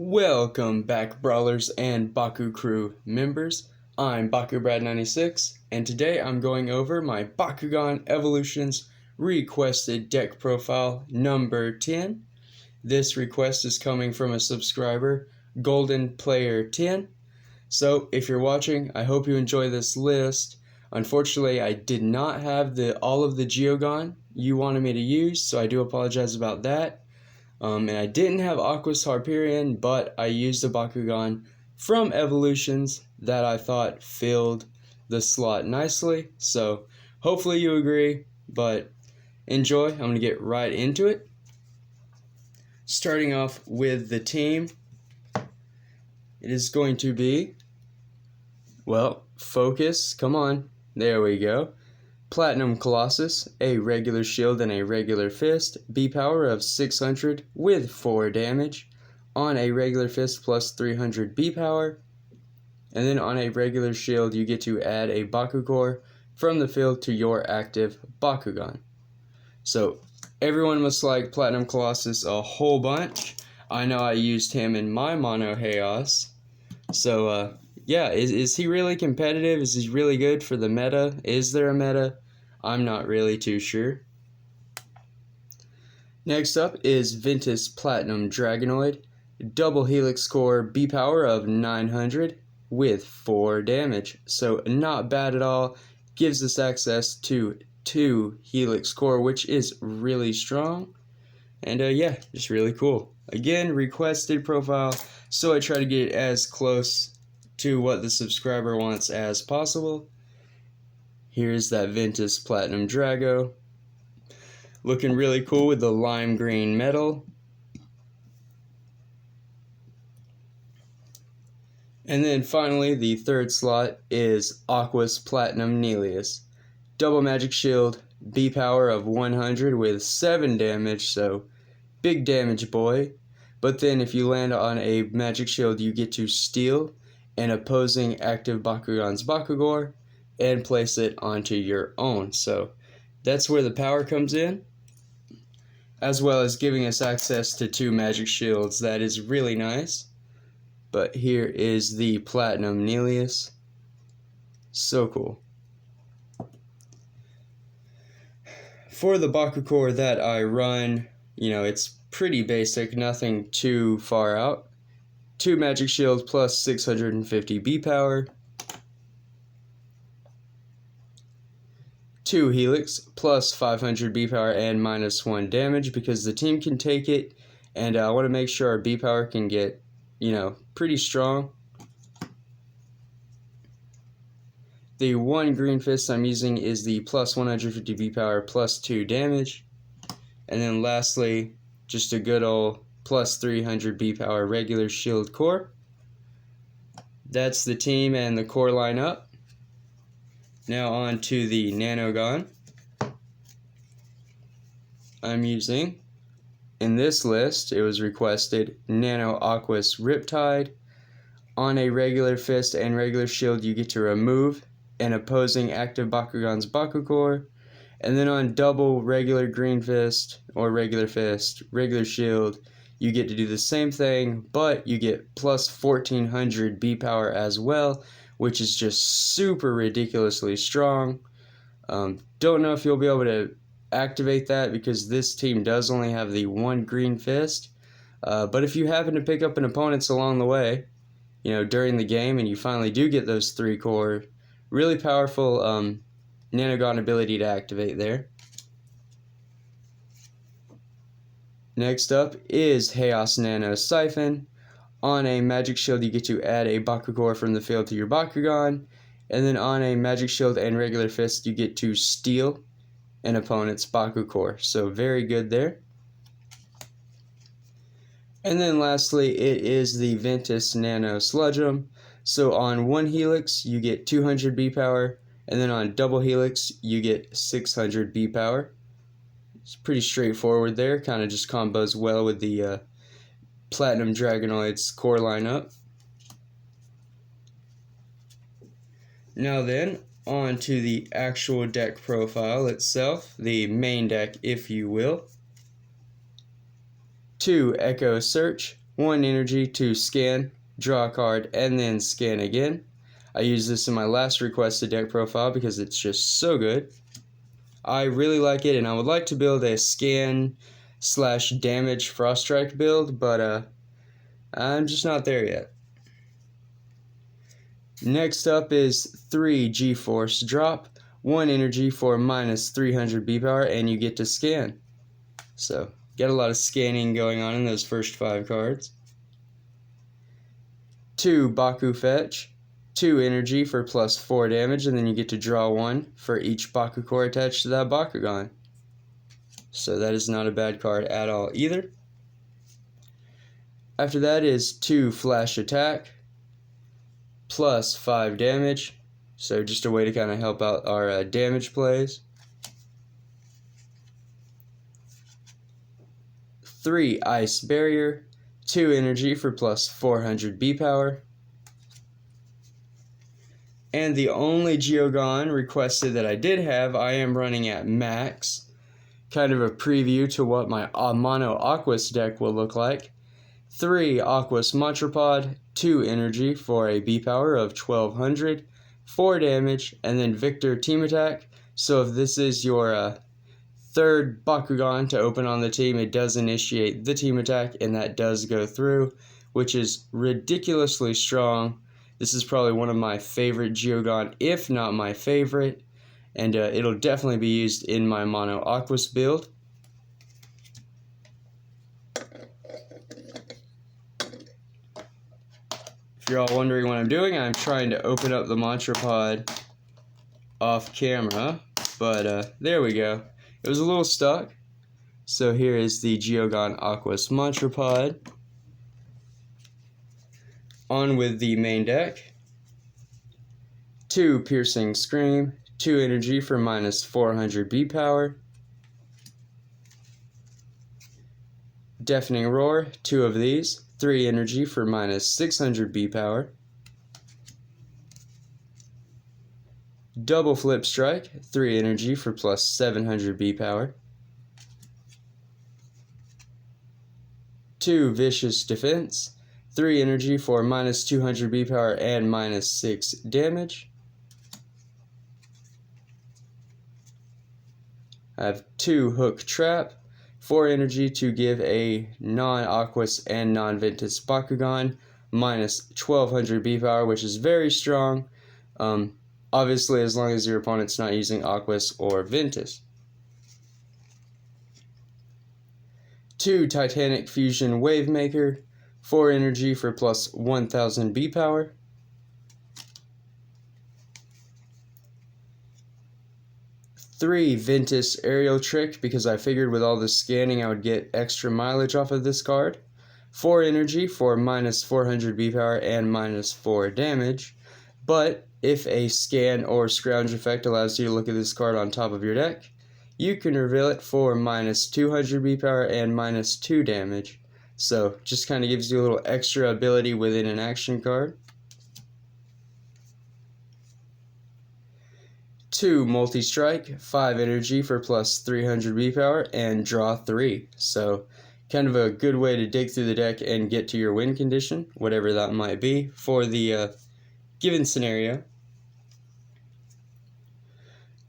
Welcome back, Brawlers and Baku Crew members. I'm BakuBrad96, and today I'm going over my Bakugan Evolutions requested deck profile number 10. This request is coming from a subscriber, Golden Player 10. So if you're watching, I hope you enjoy this list. Unfortunately, I did not have all of the Geogon you wanted me to use, so I do apologize about that. And I didn't have Aquos Harperion, but I used a Bakugan from Evolutions that I thought filled the slot nicely. So hopefully you agree, but enjoy. I'm going to get right into it. Starting off with the team, it is going to be, well, focus, come on, there we go. Platinum Colossus, a regular shield and a regular fist, B power of 600 with 4 damage, on a regular fist plus 300 B power, and then on a regular shield you get to add a Bakugan from the field to your active Bakugan. So everyone must like Platinum Colossus a whole bunch. I know I used him in my mono Haos, so yeah, is he really competitive? Is he really good for the meta? Is there a meta? I'm not really too sure. Next up is Ventus Platinum Dragonoid, double helix core B power of 900 with 4 damage. So not bad at all. Gives us access to 2 helix core, which is really strong. And yeah, just really cool. Again, requested profile, so I try to get as close to what the subscriber wants as possible. Here's that Ventus Platinum Drago. Looking really cool with the lime green metal. And then finally, the third slot is Aquos Platinum Nillious. Double magic shield, B power of 100 with 7 damage, so big damage boy. But then if you land on a magic shield, you get to steal an opposing active Bakugan's Bakugan and place it onto your own. So that's where the power comes in, as well as giving us access to 2 magic shields. That is really nice. But here is the Platinum Nillious. So cool. For the Bakugan that I run, it's pretty basic, nothing too far out. 2 magic shields plus 650 B power. 2 helix plus 500 B power and minus 1 damage because the team can take it, and I want to make sure our B power can get, pretty strong. The 1 green fist I'm using is the plus 150 B power plus 2 damage. And then lastly, just a good old plus 300 B power regular shield core. That's the team and the core lineup. Now on to the Nanogon. I'm using, in this list, it was requested, Nano Aquos Riptide. On a regular fist and regular shield, you get to remove an opposing active Bakugan's Bakugan. And then on double regular green fist, or regular shield, you get to do the same thing, but you get plus 1400 B power as well, which is just super ridiculously strong. Don't know if you'll be able to activate that because this team does only have the 1 green fist. But if you happen to pick up an opponent's along the way, during the game, and you finally do get those 3 core, really powerful Nanogon ability to activate there. Next up is Haos Nano Siphon. On a magic shield, you get to add a Bakugan from the field to your Bakugan. And then on a magic shield and regular fist, you get to steal an opponent's Bakugan. So very good there. And then lastly, it is the Ventus Nano Sludgeum. So on 1 helix, you get 200 B power. And then on double helix, you get 600 B power. It's pretty straightforward there. Kind of just combos well with the Platinum Dragonoid's core lineup. Now then, on to the actual deck profile itself, the main deck, if you will. 2 Echo Search, 1 energy to scan, draw a card, and then scan again. I used this in my last requested deck profile because it's just so good. I really like it, and I would like to build a scan/damage Frost Strike build, but I'm just not there yet. Next up is 3 G-Force drop, 1 energy for minus 300 B power, and you get to scan. So, get a lot of scanning going on in those first 5 cards. 2 Baku Fetch, 2 energy for plus 4 damage, and then you get to draw 1 for each Baku core attached to that Bakugan. So that is not a bad card at all either. After that is 2 Flash Attack, plus 5 damage, so just a way to kind of help out our damage plays. 3 Ice Barrier, 2 energy for plus 400 B power. And the only Geogon requested that I did have, I am running at max. Kind of a preview to what my mono Aquos deck will look like. 3 Aquos Monstropod, 2 energy for a B power of 1200, 4 damage, and then Victor Team Attack. So if this is your third Bakugan to open on the team, it does initiate the team attack, and that does go through, which is ridiculously strong. This is probably one of my favorite Geogon, if not my favorite, and it'll definitely be used in my mono Aquos build. If you're all wondering what I'm doing, I'm trying to open up the Monstropod off camera, but there we go. It was a little stuck. So here is the Geogon Aquos Monstropod. On with the main deck. 2 Piercing Scream, 2 energy for minus 400 B power. Deafening Roar, 2 of these, 3 energy for minus 600 B power. Double Flip Strike, 3 energy for plus 700 B power. 2 Vicious Defense, 3 energy for minus 200 B power and minus 6 damage. I have 2 Hook Trap, 4 energy to give a non-Aquos and non-Ventus Bakugan minus 1200 B power, which is very strong. Obviously, as long as your opponent's not using Aquos or Ventus. 2 Titanic Fusion Wavemaker, 4 energy for plus 1000 B power. 3 Ventus Aerial Trick, because I figured with all the scanning I would get extra mileage off of this card. 4 energy for minus 400 B power and minus 4 damage. But if a scan or scrounge effect allows you to look at this card on top of your deck, you can reveal it for minus 200 B power and minus 2 damage. So just kind of gives you a little extra ability within an action card. 2 Multi-Strike, 5 energy for plus 300 B power, and draw 3. So kind of a good way to dig through the deck and get to your win condition, whatever that might be for the given scenario.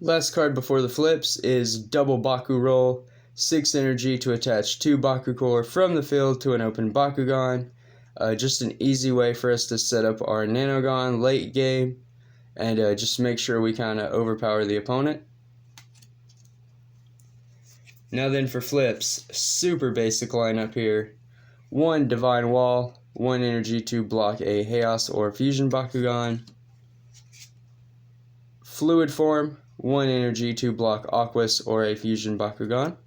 Last card before the flips is Double Baku Roll, 6 energy to attach 2 Baku Core from the field to an open Bakugan. Just an easy way for us to set up our Nanogon late game and just make sure we kind of overpower the opponent. Now then for flips, super basic lineup here. 1 Divine Wall, 1 energy to block a Haos or Fusion Bakugan. Fluid Form, 1 energy to block Aquos or a Fusion Bakugan.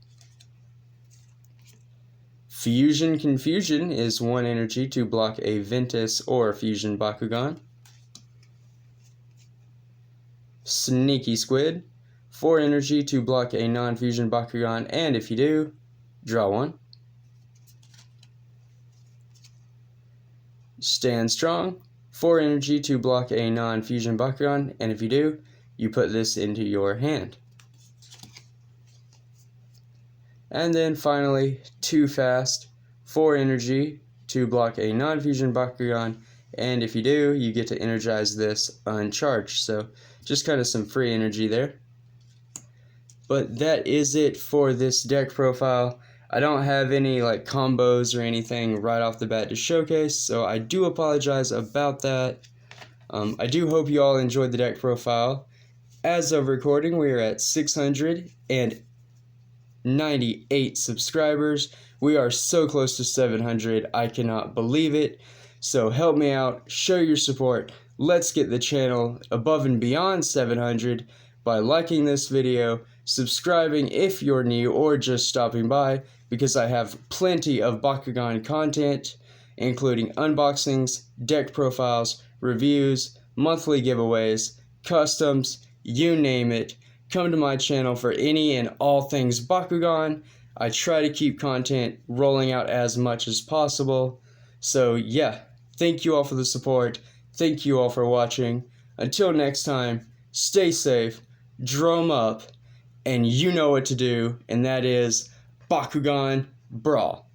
Fusion Confusion is 1 energy to block a Ventus or Fusion Bakugan. Sneaky Squid, 4 energy to block a non-fusion Bakugan, and if you do, draw 1. Stand Strong, 4 energy to block a non-fusion Bakugan, and if you do, you put this into your hand. And then finally, Too Fast, 4 energy to block a non-fusion Bakugan, and if you do, you get to energize this uncharged. So just kind of some free energy there. But that is it for this deck profile. I don't have any like combos or anything right off the bat to showcase, so I do apologize about that. I do hope you all enjoyed the deck profile. As of recording, we are at 698 subscribers. We are so close to 700, I cannot believe it. So help me out, show your support. Let's get the channel above and beyond 700 by liking this video, subscribing if you're new or just stopping by, because I have plenty of Bakugan content, including unboxings, deck profiles, reviews, monthly giveaways, customs, you name it. Come to my channel for any and all things Bakugan. I try to keep content rolling out as much as possible. So yeah, thank you all for the support. Thank you all for watching. Until next time, stay safe, drum up, and you know what to do, and that is Bakugan Brawl.